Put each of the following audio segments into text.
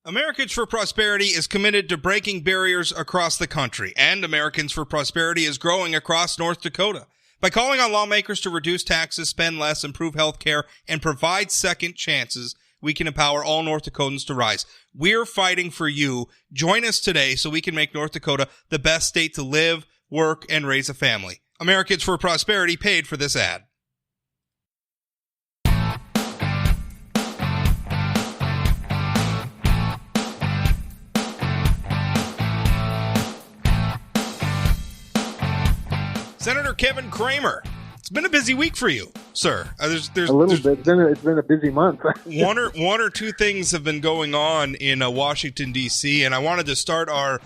Americans for Prosperity is committed to breaking barriers across the country, and Americans for Prosperity is growing across North Dakota. By calling on lawmakers to reduce taxes, spend less, improve health care, and provide second chances, we can empower all North Dakotans to rise. We're fighting for you. Join us today so we can make North Dakota the best state to live, work, and raise a family. Americans for Prosperity paid for this ad. Senator Kevin Cramer, it's been a busy week for you, sir. There's a little bit. It's been a busy month. one or two things have been going on in Washington, D.C., and I wanted to start our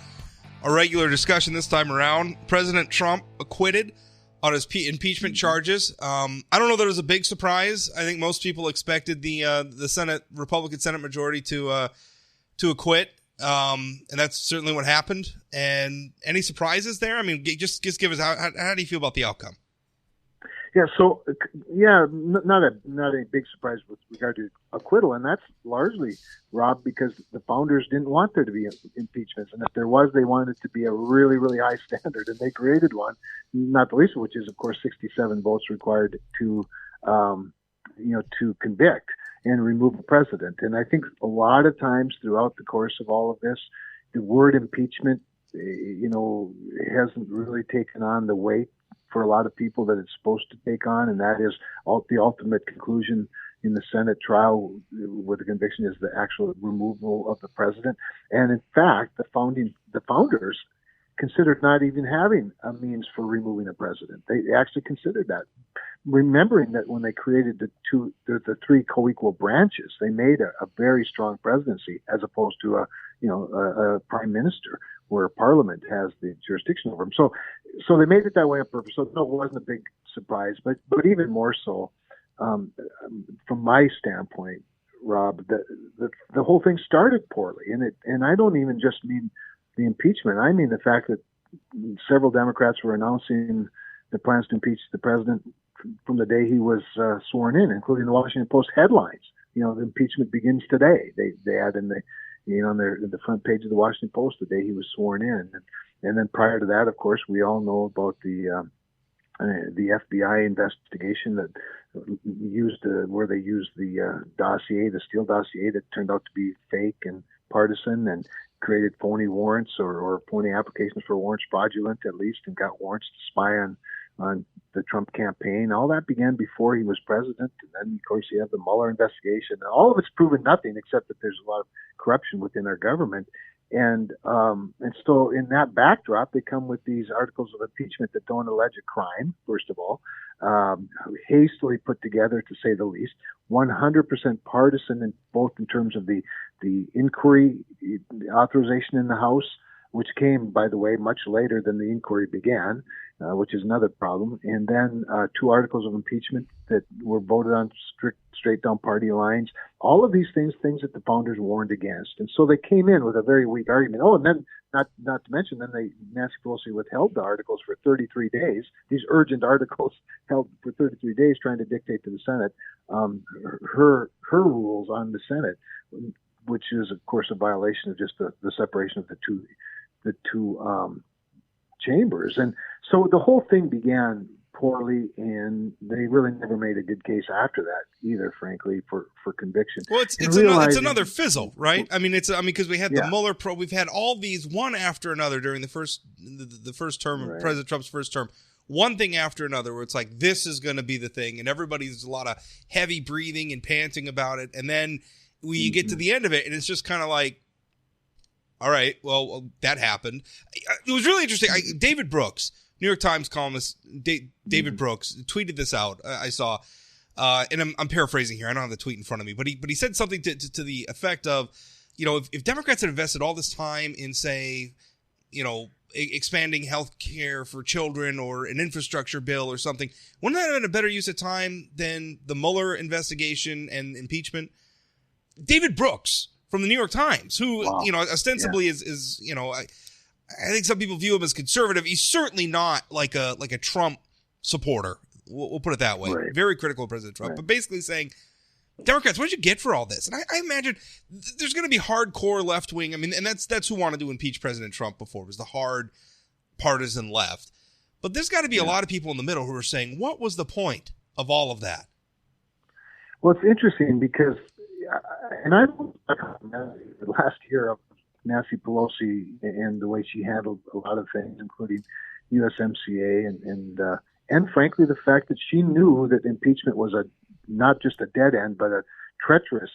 regular discussion this time around. President Trump acquitted on his impeachment charges. I don't know that it was a big surprise. I think most people expected the Republican Senate majority to acquit. And that's certainly what happened. And any surprises there? I mean, just give us how do you feel about the outcome? Yeah. So, not a big surprise with regard to acquittal, and that's largely, Rob, because the founders didn't want there to be impeachments, and if there was, they wanted it to be a really, really high standard, and they created one. Not the least of which is, of course, 67 votes required to convict and remove a president. And I think a lot of times throughout the course of all of this, the word impeachment, hasn't really taken on the weight for a lot of people that it's supposed to take on. And that is the ultimate conclusion in the Senate trial with the conviction is the actual removal of the president. And in fact, the founders considered not even having a means for removing a president. They actually considered that, remembering that when they created the three co-equal branches, they made a very strong presidency as opposed to a prime minister where Parliament has the jurisdiction over them. So they made it that way on purpose. So no, it wasn't a big surprise, but even more so, from my standpoint, Rob, the whole thing started poorly, and I don't even just mean the impeachment. I mean the fact that several Democrats were announcing the plans to impeach the president from the day he was sworn in, including the Washington Post headlines. The impeachment begins today. They had in the front page of the Washington Post the day he was sworn in, and then prior to that, of course, we all know about the FBI investigation that where they used the dossier, the Steele dossier, that turned out to be fake and partisan and created phony warrants or phony applications for warrants, fraudulent at least, and got warrants to spy on the Trump campaign. All that began before he was president. And then, of course, you have the Mueller investigation. And all of it's proven nothing except that there's a lot of corruption within our government. And so in that backdrop, they come with these articles of impeachment that don't allege a crime, first of all, hastily put together, to say the least, 100% partisan, both in terms of the inquiry authorization in the House, which came, by the way, much later than the inquiry began, which is another problem. And then two articles of impeachment that were voted on straight down party lines. All of these things that the founders warned against. And so they came in with a very weak argument. Oh, and then not to mention, then Nancy Pelosi withheld the articles for 33 days. These urgent articles held for 33 days, trying to dictate to the Senate her rules on the Senate, which is, of course, a violation of just the separation of the two chambers. And so the whole thing began poorly, and they really never made a good case after that either, frankly, for conviction. Well, it's another fizzle, right? I mean, because we had the Mueller probe, we've had all these one after another during the first term, right, President Trump's first term, one thing after another, where it's like, this is going to be the thing, and there's a lot of heavy breathing and panting about it, and then you get to the end of it, and it's just kind of like, all right, well, that happened. It was really interesting. David Brooks, New York Times columnist David Brooks, tweeted this out. I saw, and I'm paraphrasing here. I don't have the tweet in front of me, but he said something to the effect of, if Democrats had invested all this time in, say, expanding health care for children or an infrastructure bill or something, wouldn't that have been a better use of time than the Mueller investigation and impeachment? David Brooks from the New York Times, who, ostensibly is I think some people view him as conservative. He's certainly not like a Trump supporter. We'll put it that way. Right. Very critical of President Trump, right, but basically saying, Democrats, what did you get for all this? And I imagine there's going to be hardcore left wing. I mean, and that's who wanted to impeach President Trump before, was the hard partisan left. But there's got to be a lot of people in the middle who are saying, what was the point of all of that? Well, it's interesting because, and I the last year of Nancy Pelosi and the way she handled a lot of things, including USMCA and frankly, the fact that she knew that impeachment was not just a dead end, but a treacherous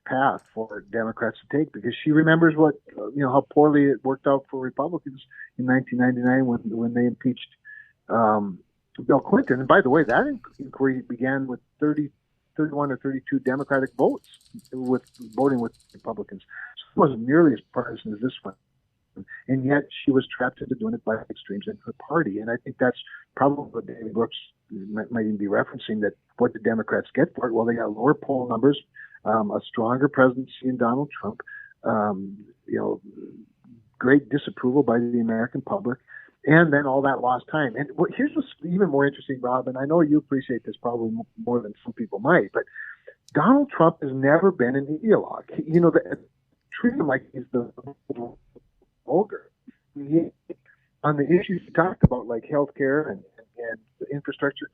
path for Democrats to take, because she remembers how poorly it worked out for Republicans in 1999 when they impeached Bill Clinton. And by the way, that inquiry began with 31 or 32 Democratic votes with voting with Republicans. So it wasn't nearly as partisan as this one. And yet she was trapped into doing it by extremes in her party. And I think that's probably what David Brooks might even be referencing, that what the Democrats get for it? Well, they got lower poll numbers, a stronger presidency in Donald Trump, great disapproval by the American public, and then all that lost time. And here's what's even more interesting, Rob, and I know you appreciate this probably more than some people might, but Donald Trump has never been an ideologue. Treat him like he's the vulgar. On the issues you talked about, like healthcare and infrastructure,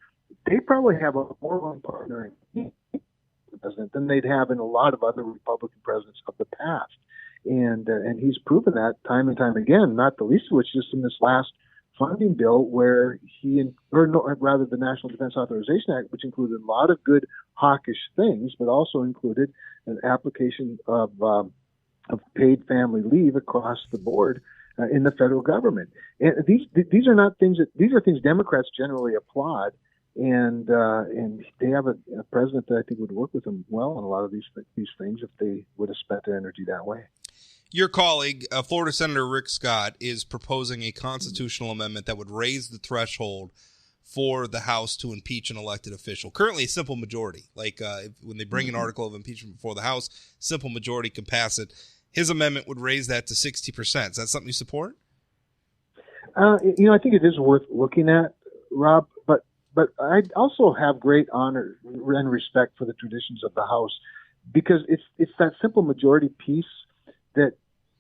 they probably have a more one partner in the president than they'd have in a lot of other Republican presidents of the past. And he's proven that time and time again, not the least of which just in this last funding bill where the National Defense Authorization Act, which included a lot of good hawkish things, but also included an application of paid family leave across the board in the federal government. And these are not things these are things Democrats generally applaud. And they have a president that I think would work with them well on a lot of these things if they would have spent their energy that way. Your colleague, Florida Senator Rick Scott, is proposing a constitutional amendment that would raise the threshold for the House to impeach an elected official. Currently, a simple majority. Like when they bring an article of impeachment before the House, simple majority can pass it. His amendment would raise that to 60%. Is that something you support? I think it is worth looking at, Rob. But I also have great honor and respect for the traditions of the House, because it's that simple majority piece that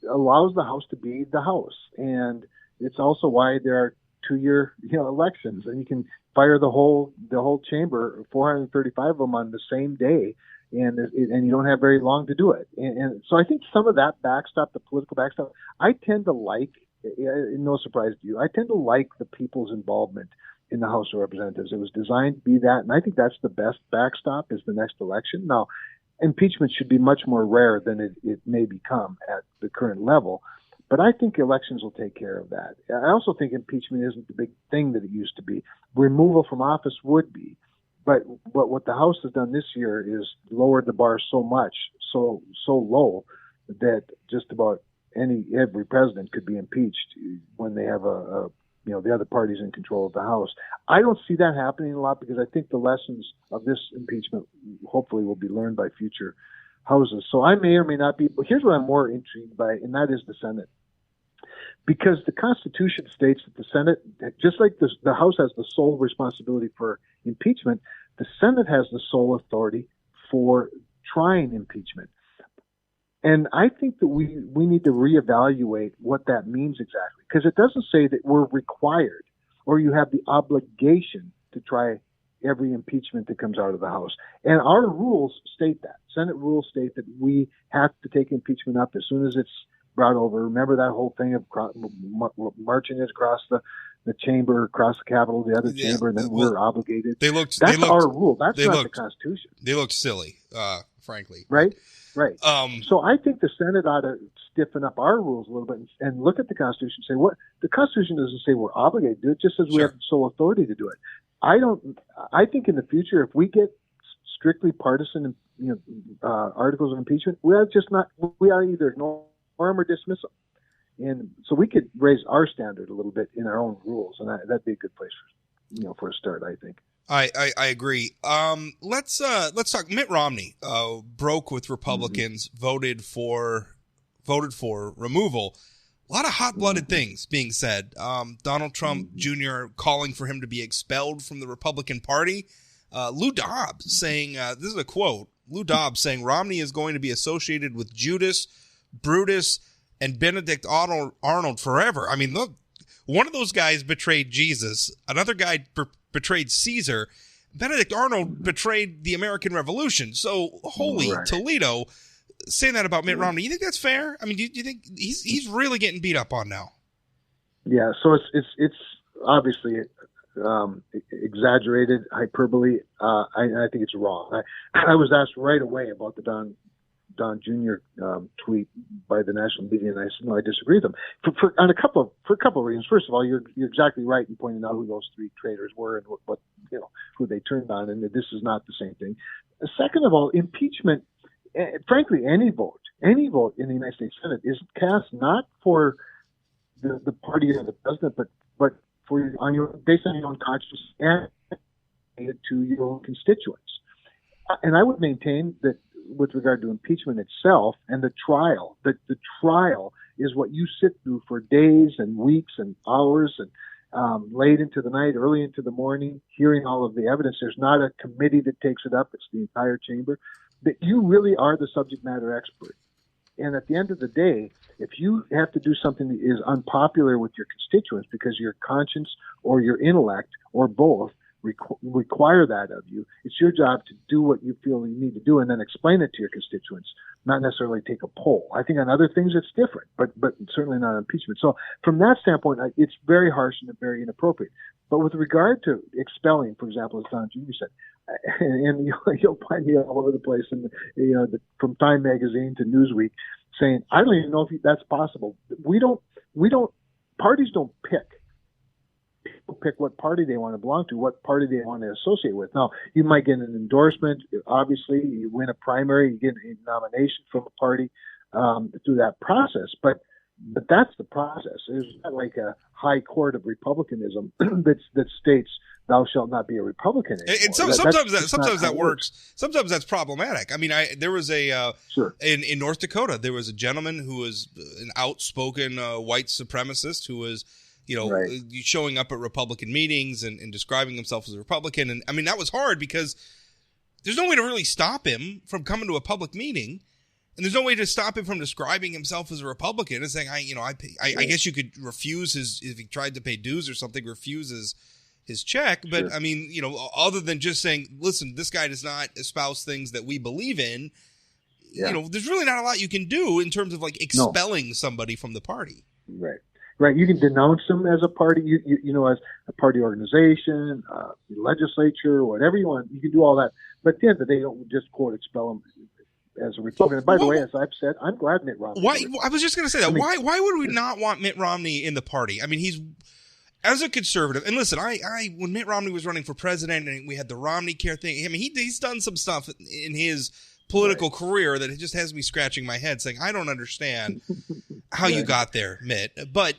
allows the House to be the House. And it's also why there are 2-year elections, and you can fire the whole chamber, 435 of them on the same day, and you don't have very long to do it. And so I think some of that backstop, the political backstop, I tend to like, no surprise to you, I tend to like the people's involvement in the House of Representatives. It was designed to be that, and I think that's the best backstop is the next election. Now, impeachment should be much more rare than it may become at the current level, but I think elections will take care of that. I also think impeachment isn't the big thing that it used to be. Removal from office would be, but what the House has done this year is lowered the bar so much, so low, that just about every president could be impeached when they have the other parties in control of the House. I don't see that happening a lot, because I think the lessons of this impeachment hopefully will be learned by future Houses. So I may or may not be, but here's what I'm more intrigued by, and that is the Senate. Because the Constitution states that the Senate, just like the House has the sole responsibility for impeachment, the Senate has the sole authority for trying impeachment. And I think that we need to reevaluate what that means exactly, because it doesn't say that we're required or you have the obligation to try every impeachment that comes out of the House. And our rules state that. Senate rules state that we have to take impeachment up as soon as it's brought over. Remember that whole thing of marching it across the chamber, across the Capitol, the other chamber, and then we're obligated. That's our rule. That's not the Constitution. They looked silly, frankly. Right? Right. So I think the Senate ought to stiffen up our rules a little bit and look at the Constitution and say, what the Constitution doesn't say we're obligated to do it, just as we have the sole authority to do it. I think in the future, if we get strictly partisan, articles of impeachment, we are either ignore them or dismiss them. And so we could raise our standard a little bit in our own rules, and that'd be a good place for a start, I think. I agree. Let's talk. Mitt Romney broke with Republicans, voted for removal. A lot of hot-blooded things being said. Donald Trump Jr. calling for him to be expelled from the Republican Party. Lou Dobbs saying, this is a quote, Lou Dobbs saying Romney is going to be associated with Judas, Brutus, and Benedict Arnold forever. I mean, look, one of those guys betrayed Jesus. Another guy betrayed Caesar. Benedict Arnold betrayed the American Revolution. So, holy Toledo, saying that about Mitt Romney, you think that's fair? I mean, do you think he's really getting beat up on now? Yeah, so it's obviously exaggerated, hyperbole. I think it's wrong. I was asked right away about the Don Jr. Tweet by the national media, and I said no, I disagree with them for a couple of reasons. First of all, you're exactly right in pointing out who those three traitors were and what who they turned on, and this is not the same thing. Second of all, impeachment, frankly, any vote in the United States Senate is cast not for the party or the president, but based on your own conscience and to your own constituents. And I would maintain that with regard to impeachment itself and the trial, that the trial is what you sit through for days and weeks and hours and late into the night, early into the morning, hearing all of the evidence. There's not a committee that takes it up. It's the entire chamber. That you really are the subject matter expert. And at the end of the day, if you have to do something that is unpopular with your constituents because your conscience or your intellect or both require that of you, it's your job to do what you feel you need to do and then explain it to your constituents, not necessarily take a poll. I think on other things it's different, but certainly not on impeachment. So from that standpoint, it's very harsh and very inappropriate. But with regard to expelling, for example, as Don Jr. said, and you'll find me all over the place, and from Time Magazine to Newsweek, saying I don't even know if that's possible. We don't. Parties don't pick. People pick what party they want to belong to, what party they want to associate with. Now, you might get an endorsement. Obviously, you win a primary, you get a nomination from a party through that process, but that's the process. There's not like a high court of republicanism that states thou shalt not be a Republican anymore. And sometimes that works. Sometimes that's problematic. I mean, there was in North Dakota, there was a gentleman who was an outspoken white supremacist who was, showing up at Republican meetings and describing himself as a Republican. And I mean, that was hard because there's no way to really stop him from coming to a public meeting. And there's no way to stop him from describing himself as a Republican and saying, I guess you could refuse if he tried to pay dues or something, refuses his check. But I mean, other than just saying, listen, this guy does not espouse things that we believe in, there's really not a lot you can do in terms of like expelling somebody from the party. Right. You can denounce them as a party, as a party organization, legislature, whatever you want. You can do all that. But at the end of the day, don't just quote expel them as a Republican. And by the way, as I've said, I'm glad Mitt Romney. Why? I was just going to say that. Why would we not want Mitt Romney in the party? I mean, he's as a conservative. And listen, when Mitt Romney was running for president and we had the Romney Care thing, I mean, he's done some stuff in his political career that it just has me scratching my head, saying I don't understand how you got there, Mitt. But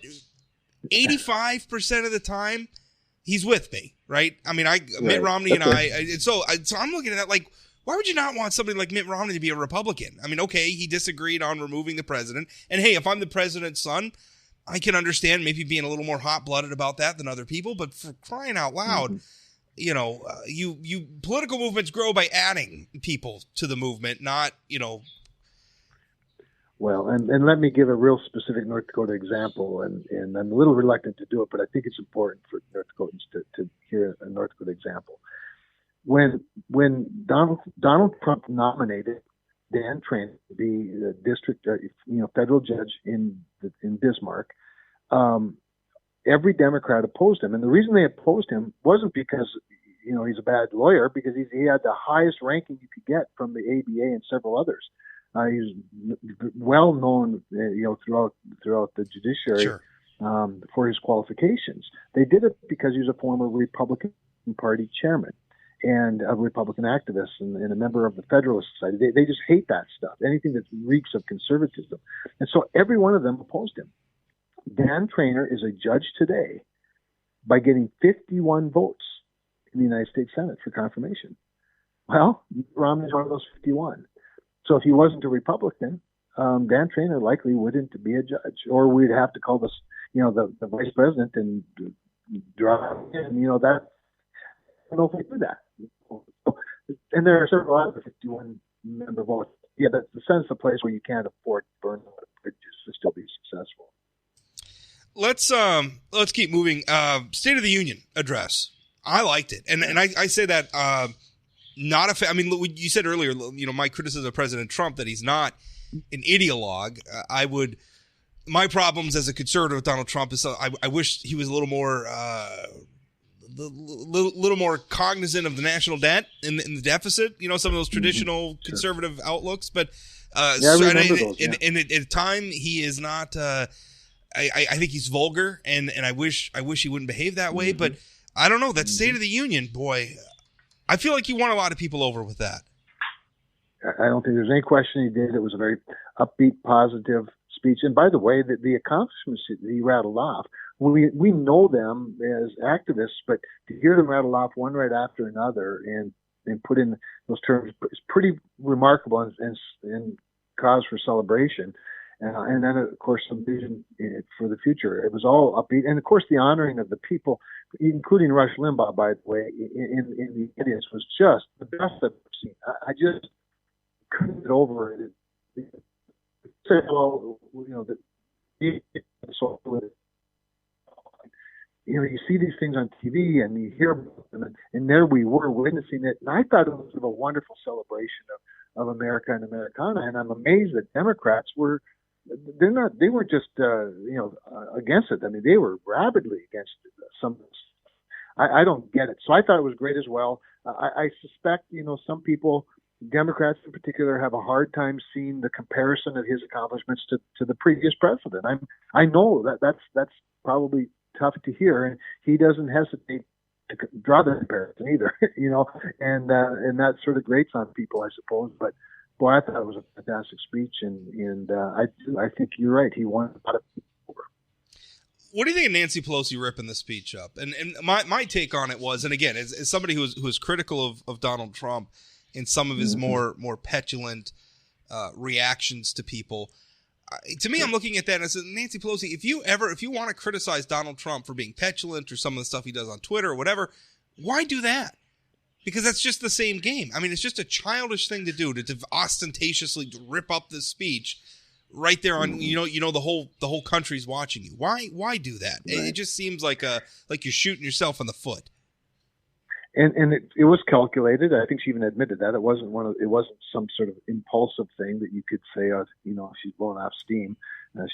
85% of the time, he's with me, right? I mean, Mitt Romney and so I'm looking at that like. Why would you not want somebody like Mitt Romney to be a Republican? I mean, okay, he disagreed on removing the president. And hey, if I'm the president's son, I can understand maybe being a little more hot-blooded about that than other people. But for crying out loud, you political movements grow by adding people to the movement, not. Well, and let me give a real specific North Dakota example, and I'm a little reluctant to do it, but I think it's important for North Dakotans to hear a North Dakota example. When Donald Trump nominated Dan Trainer to be the district, federal judge in Bismarck, every Democrat opposed him, and the reason they opposed him wasn't because he's a bad lawyer, because he had the highest ranking you could get from the ABA and several others. He's well known, throughout the judiciary for his qualifications. They did it because he was a former Republican Party chairman and a Republican activist and a member of the Federalist Society. They just hate that stuff, anything that reeks of conservatism. And so every one of them opposed him. Dan Trainer is a judge today by getting 51 votes in the United States Senate for confirmation. Well, Romney is one of those 51. So if he wasn't a Republican, Dan Trainer likely wouldn't be a judge, or we'd have to call the vice president and drop him. That I don't know if we do that. And there are several other 51 member vote. Yeah, that's the sense of place where you can't afford to burn bridges to still be successful. Let's keep moving. State of the Union address. I liked it, and I say that not a. I mean, you said earlier, my criticism of President Trump that he's not an ideologue. My problems as a conservative with Donald Trump is I wish he was a little more cognizant of the national debt and the deficit. Some of those traditional conservative outlooks, but I remember those. And at time he is not. I think he's vulgar, and I wish he wouldn't behave that way. But I don't know, that State of the Union, boy, I feel like he won a lot of people over with that. I don't think there's any question he did. It was a very upbeat, positive speech. And by the way, the accomplishments that he rattled off, we know them as activists, but to hear them rattle off one right after another and put in those terms is pretty remarkable and cause for celebration. And then, of course, some vision for the future. It was all upbeat. And, of course, the honoring of the people, including Rush Limbaugh, by the way, in the audience was just the best I've ever seen. I just couldn't get over it. You see these things on TV and you hear about them, and there we were witnessing it. And I thought it was a wonderful celebration of America and Americana. And I'm amazed that Democrats were. They weren't just against it. I mean, they were rabidly against some of this. I don't get it. So I thought it was great as well. I suspect some people, Democrats in particular, have a hard time seeing the comparison of his accomplishments to the previous president. I know that's probably tough to hear, and he doesn't hesitate to draw the comparison either. And that sort of grates on people, I suppose. But boy, I thought it was a fantastic speech, and I think you're right. He won a lot of people over. What do you think of Nancy Pelosi ripping the speech up? And my take on it was, and again, as somebody who was critical of Donald Trump in some of his more petulant reactions to people, to me, I'm looking at that and I said, Nancy Pelosi, if you want to criticize Donald Trump for being petulant or some of the stuff he does on Twitter or whatever, why do that? Because that's just the same game. I mean, it's just a childish thing to do to ostentatiously rip up this speech right there on the whole country's watching you. Why do that? Right. It just seems like you're shooting yourself in the foot. And it was calculated. I think she even admitted that it wasn't some sort of impulsive thing that you could say, she's blowing off steam.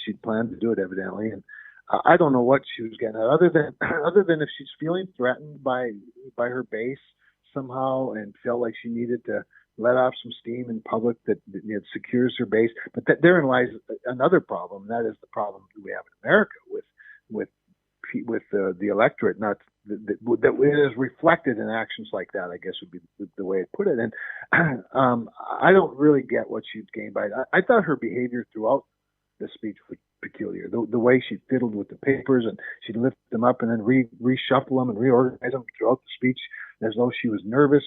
She'd planned to do it evidently, and I don't know what she was getting at, other than if she's feeling threatened by her base somehow and felt like she needed to let off some steam in public that secures her base. But therein lies another problem. And that is the problem that we have in America with the electorate, not that it is reflected in actions like that, I guess would be the way to put it. And I don't really get what she's gained by it. I thought her behavior throughout the speech was peculiar. The way she fiddled with the papers and she'd lift them up and then reshuffle them and reorganize them throughout the speech as though she was nervous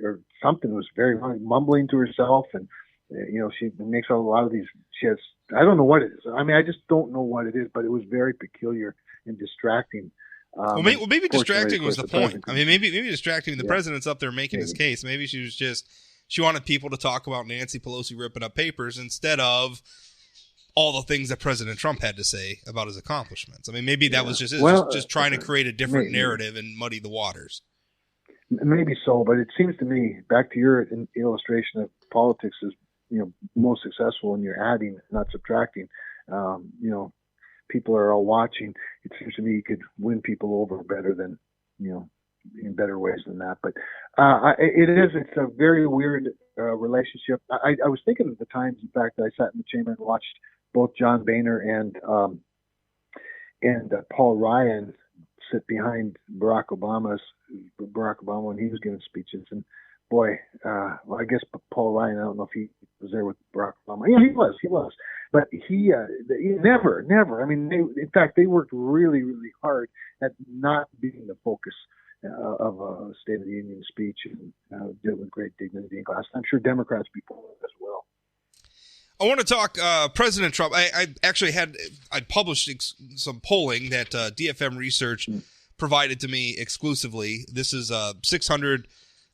or something was very wrong, mumbling to herself. And, she makes a lot of these, I don't know what it is. I mean, I just don't know what it is, but it was very peculiar and distracting. Maybe distracting was the point. I mean, maybe distracting. The president's up there making his case. Maybe she wanted people to talk about Nancy Pelosi ripping up papers instead of all the things that President Trump had to say about his accomplishments. I mean, maybe that was just trying to create a different narrative and muddy the waters. Maybe so, but it seems to me, back to your illustration of politics is, most successful when you're adding, not subtracting. People are all watching. It seems to me you could win people over better than, in better ways than that. But it's a very weird relationship. I was thinking at the times, in fact, that I sat in the chamber and watched both John Boehner and Paul Ryan sit behind Barack Obama when he was giving speeches. And boy, I guess Paul Ryan, I don't know if he was there with Barack Obama. Yeah, he was. But he never. I mean, in fact, they worked really, really hard at not being the focus of a State of the Union speech and did it with great dignity and class. I'm sure Democrats before as well. I want to talk President Trump. I actually I published some polling that DFM Research provided to me exclusively. This is 600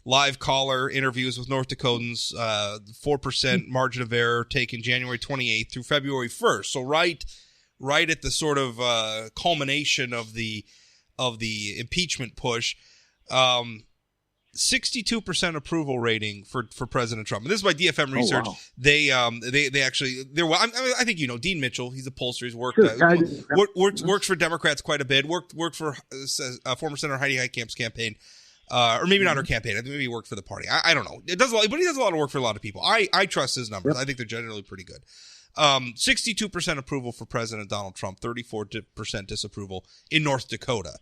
live caller interviews with North Dakotans, 4% margin of error taken January 28th through February 1st. So right at the sort of culmination of the impeachment push. 62% approval rating for President Trump. And this is by DFM Research. Oh, wow. They actually, I think Dean Mitchell. He's a pollster. He's worked works for Democrats quite a bit. Worked for former Senator Heidi Heitkamp's campaign. Or maybe not her campaign. I think maybe he worked for the party. I don't know. It does a lot, but he does a lot of work for a lot of people. I trust his numbers. Yep. I think they're generally pretty good. 62% approval for President Donald Trump, 34% disapproval in North Dakota.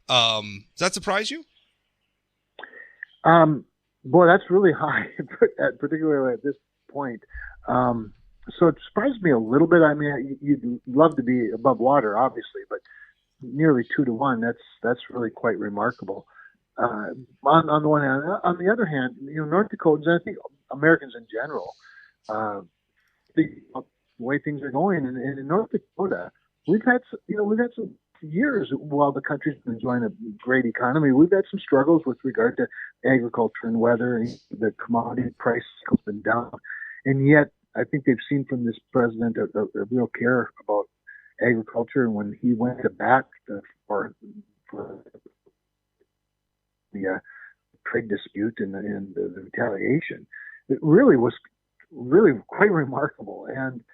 Does that surprise you? Boy, that's really high, particularly at this point. So it surprised me a little bit. I mean, you'd love to be above water, obviously, but nearly 2-1. That's really quite remarkable. On the one hand, on the other hand, North Dakotans, and I think Americans in general, the way things are going, and in North Dakota, we've had some years while the country's been enjoying a great economy. We've had some struggles with regard to agriculture and weather, and the commodity price has been down, and yet I think they've seen from this president a real care about agriculture. And when he went to bat for the trade dispute and the retaliation, it really was quite remarkable. And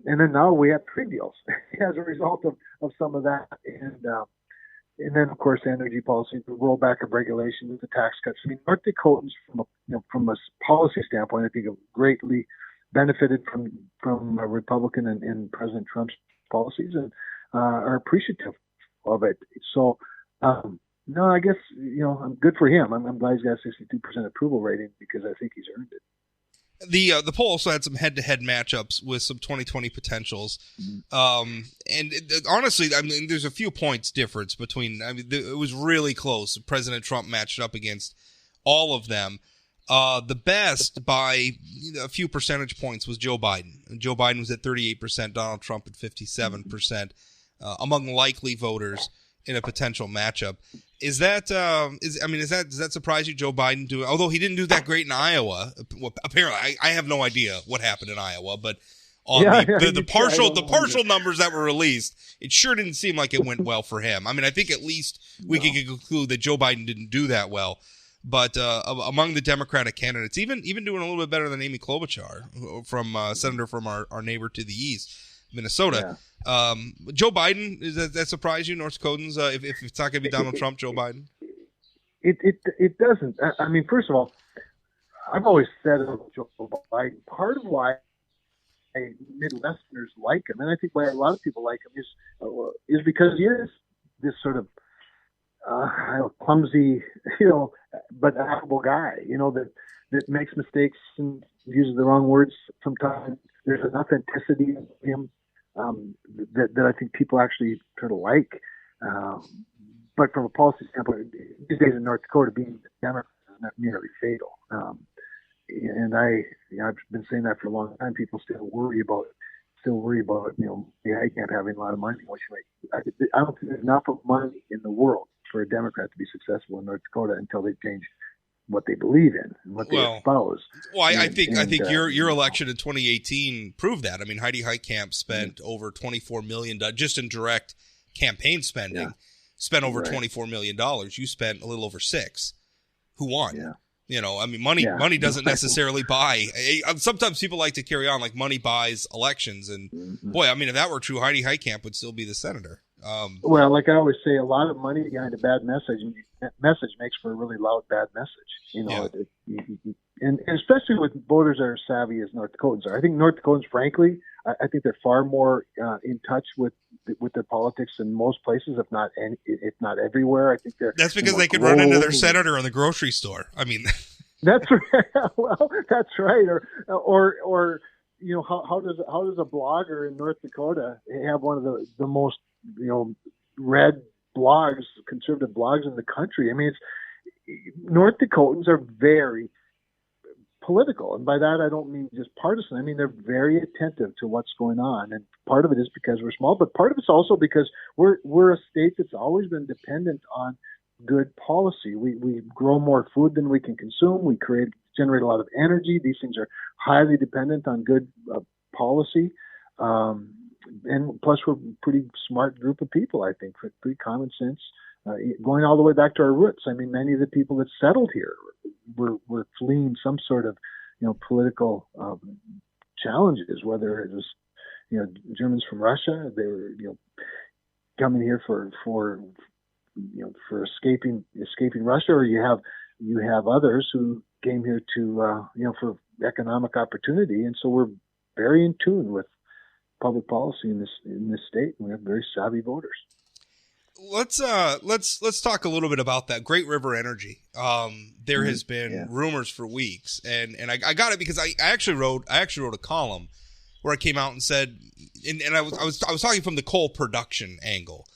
then now we have trade deals as a result of some of that. And then, of course, energy policy, the rollback of regulations, the tax cuts. I mean, North Dakotans, from a policy standpoint, I think have greatly benefited from Republican and President Trump's policies, and are appreciative of it. So, no, I guess, I'm good for him. I'm glad he's got a 62% approval rating, because I think he's earned it. The poll also had some head-to-head matchups with some 2020 potentials, and honestly, I mean, there's a few points difference between. I mean, it was really close. President Trump matched up against all of them. The best by a few percentage points was Joe Biden. And Joe Biden was at 38%, Donald Trump at 57% among likely voters in a potential matchup. Does that surprise you, Joe Biden although he didn't do that great in Iowa? Well, apparently, I have no idea what happened in Iowa, but on the partial numbers that were released, it sure didn't seem like it went well for him. I mean, I think at least we can conclude that Joe Biden didn't do that well. But among the Democratic candidates, even doing a little bit better than Amy Klobuchar, from senator from our neighbor to the east, Minnesota. Yeah. Joe Biden, does that surprise you, North Dakotans? If it's not going to be Donald Trump, Joe Biden? It doesn't. I mean, first of all, I've always said about Joe Biden, part of why Midwesterners like him, and I think why a lot of people like him, is because he is this sort of clumsy, but affable guy, that makes mistakes and uses the wrong words sometimes. There's an authenticity in him that I think people actually sort of like. But from a policy standpoint, these days in North Dakota, being a Democrat is not nearly fatal. And I've been saying that for a long time. People still worry about Heitkamp having a lot of money. I don't think there's enough of money in the world for a Democrat to be successful in North Dakota until they change what they believe in and what they espouse. Well, I think your election in 2018 proved that. I mean, Heidi Heitkamp spent over $24 million just in direct campaign spending. Yeah. Spent over $24 million. You spent a little over $6 million. Who won? Yeah. I mean, money doesn't necessarily buy. Sometimes people like to carry on like money buys elections, and boy, I mean, if that were true, Heidi Heitkamp would still be the senator. Well, like I always say, a lot of money behind a bad message makes for a really loud bad message. And especially with voters that are savvy as North Dakotans are. I think North Dakotans, frankly, I think they're far more in touch with their politics in most places, if not everywhere. I think that's because they can run into their senator in the grocery store. I mean, that's right. Well, that's right. Or how does a blogger in North Dakota have one of the most read blogs, conservative blogs in the country? I mean, North Dakotans are very political, and by that I don't mean just partisan. I mean they're very attentive to what's going on, and part of it is because we're small, but part of it's also because we're a state that's always been dependent on good policy. We grow more food than we can consume. We generate a lot of energy. These things are highly dependent on good policy. And plus, we're a pretty smart group of people, I think, pretty common sense. Going all the way back to our roots. I mean, many of the people that settled here were fleeing some sort of, political challenges, whether it was, Germans from Russia. They were, coming here for escaping Russia, or you have others who came here to, for economic opportunity. And so we're very in tune with public policy in this state. We have very savvy voters. Let's talk a little bit about that Great River Energy. There has been rumors for weeks, and I got it because I actually wrote a column where I came out and said, and I was talking from the coal production angle,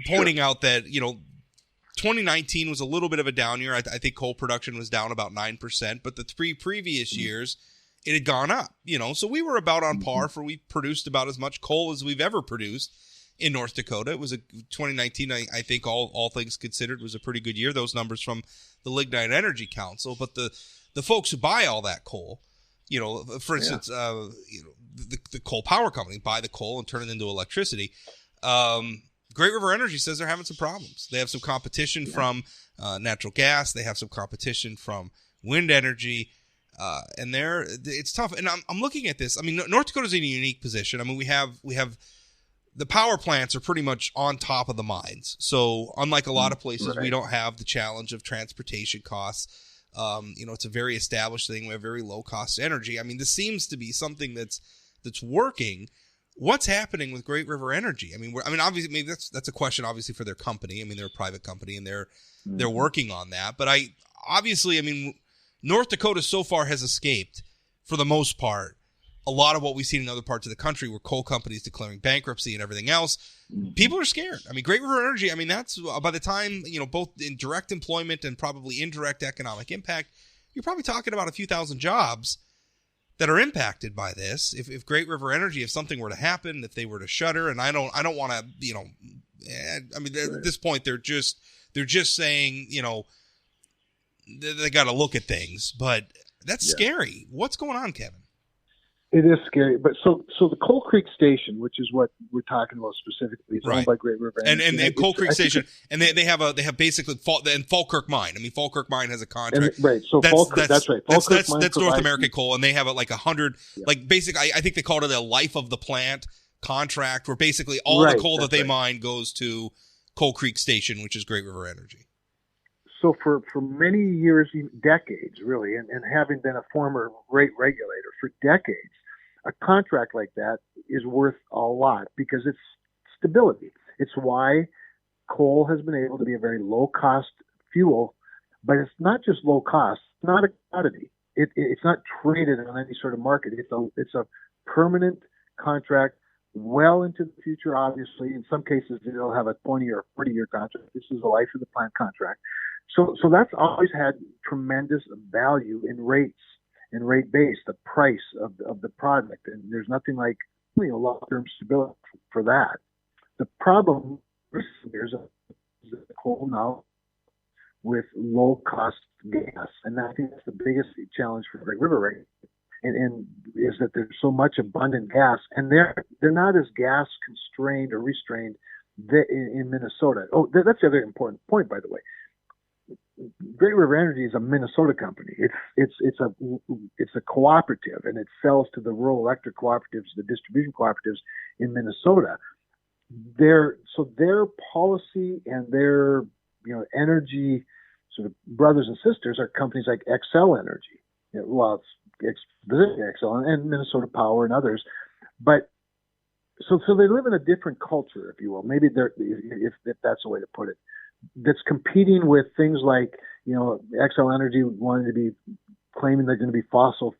pointing out that 2019 was a little bit of a down year. I think coal production was down about 9%, but the 3 previous years it had gone up. So we were about on par for we produced about as much coal as we've ever produced in North Dakota. It was 2019, I think all things considered, was a pretty good year. Those numbers from the Lignite Energy Council. But the folks who buy all that coal, for instance, the coal power company buy the coal and turn it into electricity. Great River Energy says they're having some problems. They have some competition from natural gas. They have some competition from wind energy. And it's tough. And I'm looking at this. I mean, North Dakota's in a unique position. I mean, we have the power plants are pretty much on top of the mines. So unlike a lot of places, we don't have the challenge of transportation costs. It's a very established thing. We have very low cost energy. I mean, this seems to be something that's working. What's happening with Great River Energy? I mean, obviously, maybe that's a question, obviously, for their company. I mean, they're a private company, and they're working on that. But North Dakota so far has escaped, for the most part, a lot of what we've seen in other parts of the country where coal companies declaring bankruptcy and everything else. People are scared. I mean, Great River Energy, that's by the time, both in direct employment and probably indirect economic impact, you're probably talking about a few thousand jobs that are impacted by this. If Great River Energy, if something were to happen, if they were to shutter, and I don't want to, at this point, they're just saying, they got to look at things, but that's scary. What's going on, Kevin? It is scary, but so the Coal Creek Station, which is what we're talking about specifically, is owned by Great River Energy. And Coal Creek Station, and they have basically and Falkirk Mine. I mean, Falkirk Mine has a contract, right? So that's right. That's North American Coal, and they have like 100, like basically, I think they called it a life of the plant contract, where basically all the coal that they mine goes to Coal Creek Station, which is Great River Energy. So for many years, decades really, and having been a former rate regulator for decades, a contract like that is worth a lot because it's stability. It's why coal has been able to be a very low-cost fuel, but it's not just low cost. It's not a commodity. It's not traded on any sort of market. It's a permanent contract well into the future, obviously. In some cases, they'll have a 20 or 40-year contract. This is the life of the plant contract. So that's always had tremendous value in rates and rate base, the price of the product. And there's nothing like long-term stability for that. The problem is that coal now with low-cost gas, and I think that's the biggest challenge for Great River right now, and is that there's so much abundant gas, and they're not as gas constrained or restrained in Minnesota. Oh, that's the other important point, by the way. Great River Energy is a Minnesota company. It's a cooperative, and it sells to the rural electric cooperatives, the distribution cooperatives in Minnesota. Their policy and their energy sort of brothers and sisters are companies like Xcel Energy. It's Xcel and Minnesota Power and others, but so they live in a different culture, if you will. Maybe if that's a way to put it. That's competing with things like, Xcel Energy wanting to be claiming they're going to be fossil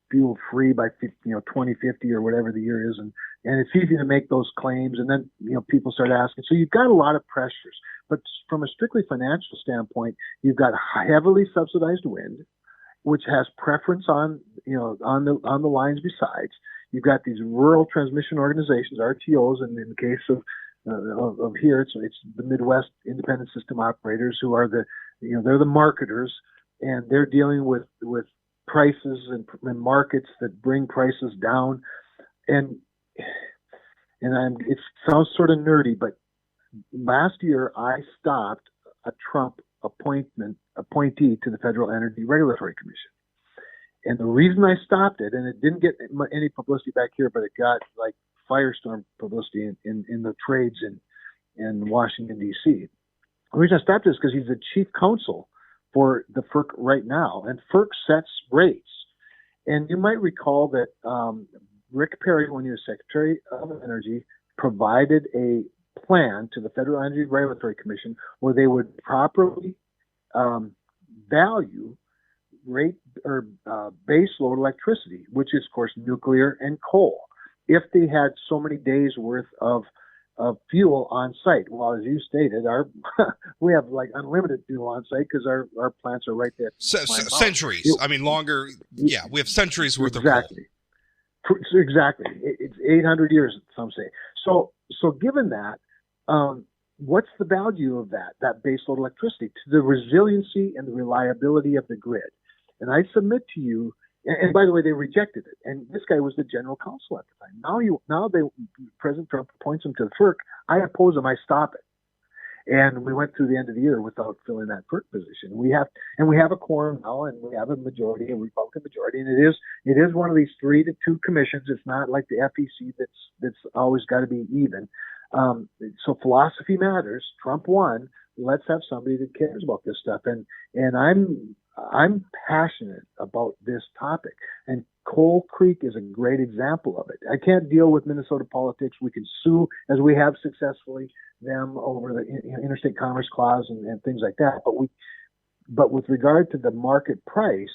fuel free by 2050 or whatever the year is, and it's easy to make those claims, and then people start asking. So you've got a lot of pressures, but from a strictly financial standpoint, you've got heavily subsidized wind, which has preference on the lines besides. You've got these rural transmission organizations, RTOs, and in the case of of here. It's the Midwest independent system operators who are they're the marketers, and they're dealing with prices and markets that bring prices down. And it sounds sort of nerdy, but last year I stopped a Trump appointee to the Federal Energy Regulatory Commission. And the reason I stopped it, and it didn't get any publicity back here, but it got like firestorm publicity in the trades in Washington, D.C. The reason I stopped it is because he's the chief counsel for the FERC right now, and FERC sets rates. And you might recall that Rick Perry, when he was Secretary of Energy, provided a plan to the Federal Energy Regulatory Commission where they would properly value rate or base load electricity, which is of course nuclear and coal, if they had so many days worth of fuel on site. Well, as you stated, we have like unlimited fuel on site because our plants are right there. Centuries. Longer. Yeah, we have centuries worth of coal. Exactly. It's 800 years, some say. So given that, what's the value of that baseload electricity to the resiliency and the reliability of the grid? And I submit to you, and by the way, they rejected it. And this guy was the general counsel at the time. Now President Trump appoints him to the FERC. I oppose him. I stop it. And we went through the end of the year without filling that FERC position. We have a quorum now, and we have a majority, a Republican majority, and it is one of these 3-2 commissions. It's not like the FEC that's always got to be even. So philosophy matters. Trump won. Let's have somebody that cares about this stuff. And I'm passionate about this topic. And Coal Creek is a great example of it. I can't deal with Minnesota politics. We can sue, as we have successfully, them over the interstate commerce clause and things like that. But with regard to the market price,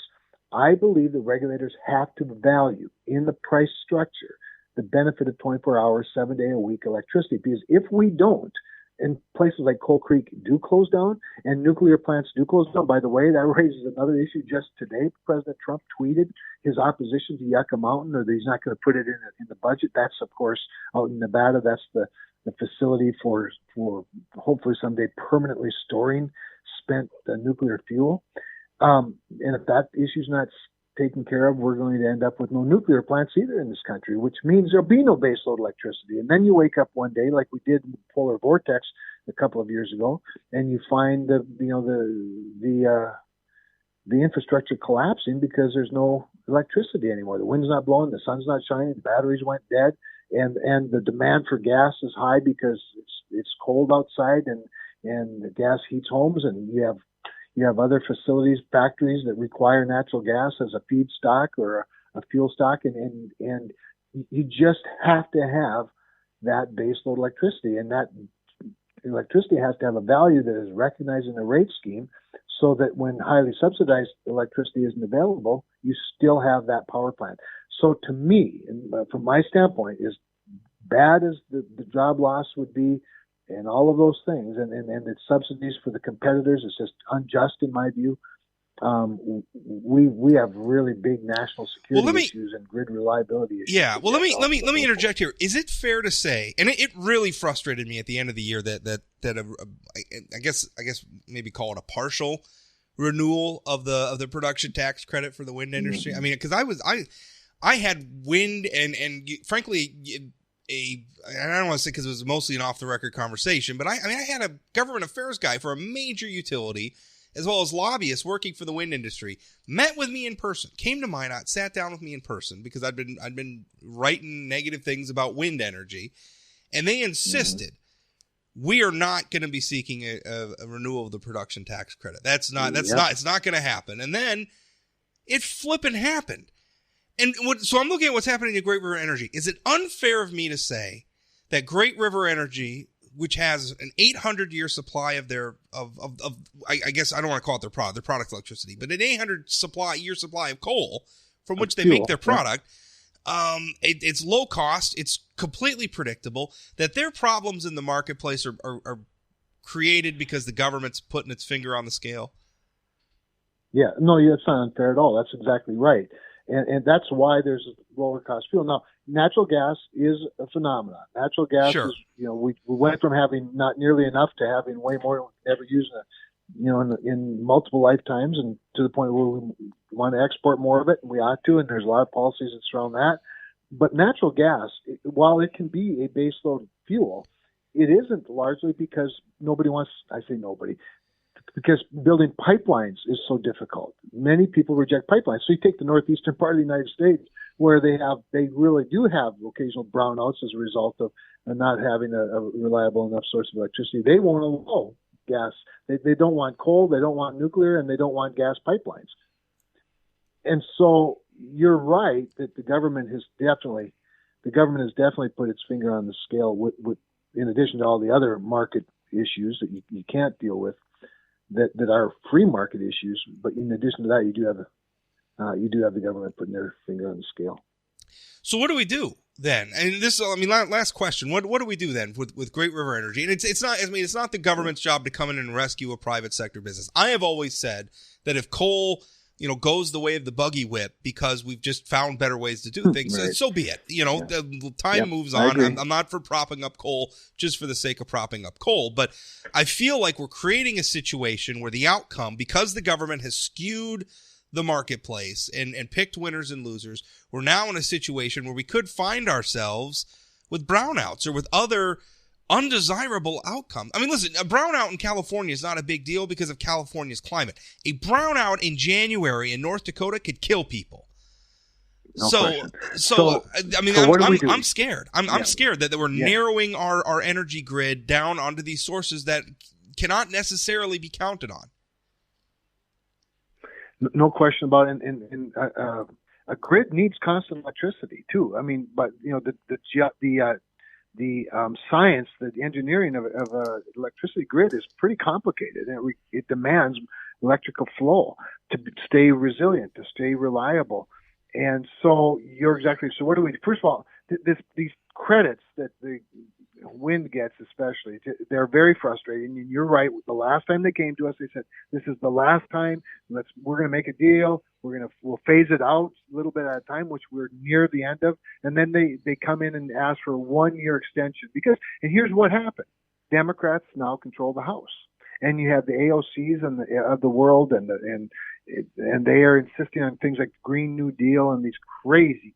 I believe the regulators have to value in the price structure the benefit of 24 hours, 7-day-a-week electricity. Because if we don't, and places like Coal Creek do close down, and nuclear plants do close down. By the way, that raises another issue. Just today, President Trump tweeted his opposition to Yucca Mountain, or that he's not going to put it in the budget. That's, of course, out in Nevada. That's the facility for hopefully someday permanently storing spent nuclear fuel. And if that issue's not taken care of, we're going to end up with no nuclear plants either in this country, which means there'll be no baseload electricity. And then you wake up one day, like we did in the polar vortex a couple of years ago, and you find the infrastructure collapsing because there's no electricity anymore. The wind's not blowing, the sun's not shining, the batteries went dead, and the demand for gas is high because it's cold outside, and the gas heats homes, and you have other facilities, factories that require natural gas as a feedstock or a fuel stock, and you just have to have that baseload electricity, and that electricity has to have a value that is recognized in the rate scheme, so that when highly subsidized electricity isn't available, you still have that power plant. So to me, and from my standpoint, as bad as the job loss would be, and all of those things, and it's subsidies for the competitors, it's just unjust in my view. We have really big national security issues and grid reliability issues. Yeah, well, let me interject here. Is it fair to say, and it really frustrated me at the end of the year that I guess maybe call it a partial renewal of the production tax credit for the wind industry. I mean, because I had wind and frankly. I don't want to say because it was mostly an off-the-record conversation, but I had a government affairs guy for a major utility, as well as lobbyists working for the wind industry, met with me in person, came to Minot, sat down with me in person because I'd been writing negative things about wind energy, and they insisted we are not going to be seeking a renewal of the production tax credit. It's not going to happen. And then it flipping happened. So I'm looking at what's happening to Great River Energy. Is it unfair of me to say that Great River Energy, which has an 800-year supply of I guess I don't want to call it their product electricity, but an 800-year supply of coal from which they make their product, it's low cost, it's completely predictable, that their problems in the marketplace are created because the government's putting its finger on the scale? Yeah, no, that's not unfair at all. That's exactly right. And that's why there's lower cost fuel. Now, natural gas is a phenomenon. Natural gas Sure. is, we went from having not nearly enough to having way more than we ever used in multiple lifetimes, and to the point where we want to export more of it, and we ought to, and there's a lot of policies that surround that. But natural gas, while it can be a baseload fuel, it isn't, largely because nobody wants, I say nobody, because building pipelines is so difficult. Many people reject pipelines. So you take the northeastern part of the United States, where they really do have occasional brownouts as a result of not having a reliable enough source of electricity. They won't allow gas. They don't want coal, they don't want nuclear, and they don't want gas pipelines. And so you're right that the government has definitely put its finger on the scale with in addition to all the other market issues that you can't deal with, that are free market issues. But in addition to that, you do have the government putting their finger on the scale. So what do we do then? And last question. What do we do then with Great River Energy? And it's not the government's job to come in and rescue a private sector business. I have always said that if coal, goes the way of the buggy whip because we've just found better ways to do things, right. So be it. The time moves on. I'm not for propping up coal just for the sake of propping up coal, but I feel like we're creating a situation where the outcome, because the government has skewed the marketplace and picked winners and losers, we're now in a situation where we could find ourselves with brownouts or with other undesirable outcomes. I mean, listen, a brownout in California is not a big deal because of California's climate. A brownout in January in North Dakota could kill people. Question. I'm scared. I'm scared that we're narrowing our energy grid down onto these sources that cannot necessarily be counted on. No question about it. And a grid needs constant electricity too. I mean, but the science, the engineering of a electricity grid is pretty complicated, and it demands electrical flow to stay resilient, to stay reliable. And so you're exactly. So what do we do? First of all, these credits that the wind gets, especially, they're very frustrating. And you're right. The last time they came to us, they said, "This is the last time. We're going to make a deal. We'll phase it out a little bit at a time," which we're near the end of. And then they come in and ask for a 1-year extension and here's what happened: Democrats now control the House, and you have the AOCs of the world, and they are insisting on things like Green New Deal and these crazy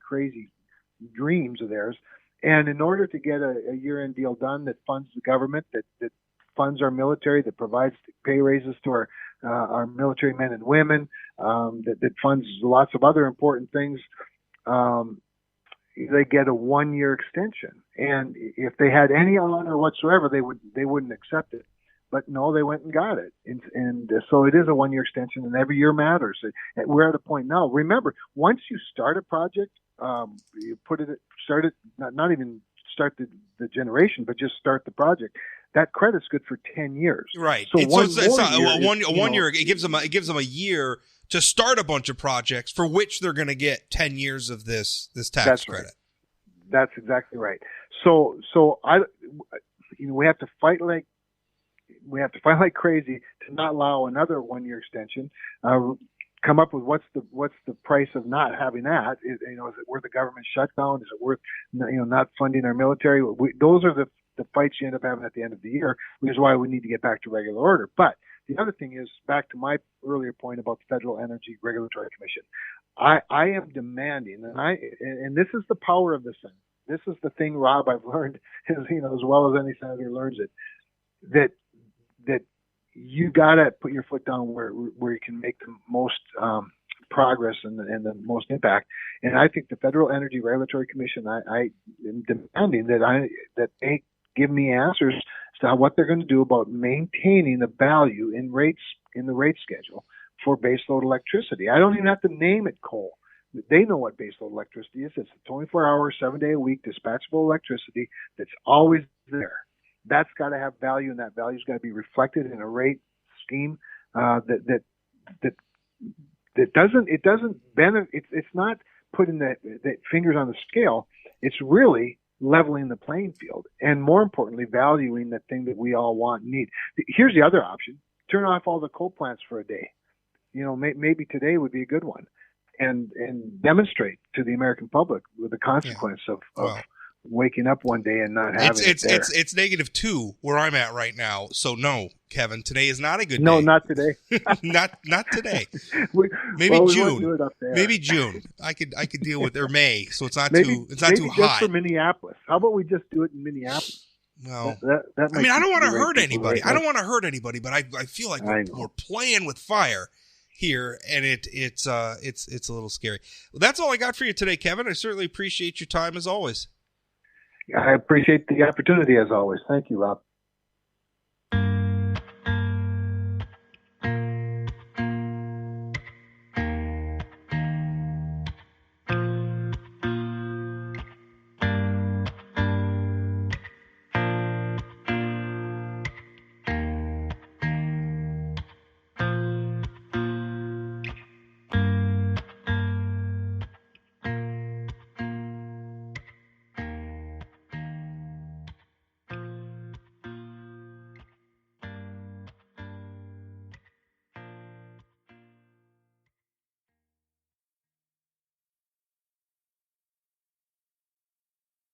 dreams of theirs. And in order to get a year-end deal done that funds the government, that funds our military, that provides pay raises to our military men and women, that funds lots of other important things, they get a 1-year extension. And if they had any honor whatsoever, they wouldn't accept it. But no, they went and got it. And so it is a 1-year extension, and every year matters. We're at a point now. Remember, once you start a project, you start it, not even start the generation, but just start the project. That credit's good for 10 years. Right. So it's 1 year. It gives them a year to start a bunch of projects for which they're going to get 10 years of this tax credit. Right. That's exactly right. So we have to fight like crazy to not allow another 1-year extension. Come up with what's the price of not having that? Is it worth the government shutdown? Is it worth not funding our military? Those are the fights you end up having at the end of the year, which is why we need to get back to regular order. But the other thing is, back to my earlier point about the Federal Energy Regulatory Commission, I am demanding, and this is the power of the Senate. This is the thing, Rob, I've learned, as well as any senator learns it, that you got to put your foot down where you can make the most progress and the most impact. And I think the Federal Energy Regulatory Commission, I am demanding that they give me answers as to what they're going to do about maintaining the value in the rate schedule for baseload electricity. I don't even have to name it coal. They know what baseload electricity is. It's a 24-hour, 7-day-a-week dispatchable electricity that's always there. That's got to have value, and that value's got to be reflected in a rate scheme that doesn't benefit. It's not putting the fingers on the scale. It's really leveling the playing field, and more importantly, valuing the thing that we all want and need. Here's the other option: turn off all the coal plants for a day. Maybe today would be a good one, and demonstrate to the American public with the consequence of waking up one day and not having it there. It's -2 where I'm at right now. So no, Kevin, today is not a good day. No, not today. not today. Maybe June. Do it up there. Maybe June. I could deal with, or May. So it's not maybe, too hot. Just for Minneapolis. How about we just do it in Minneapolis? Well, that I mean, I don't want to hurt anybody. I don't want to hurt anybody, but I feel like we're playing with fire here, and it's a little scary. Well, that's all I got for you today, Kevin. I certainly appreciate your time as always. I appreciate the opportunity as always. Thank you, Rob.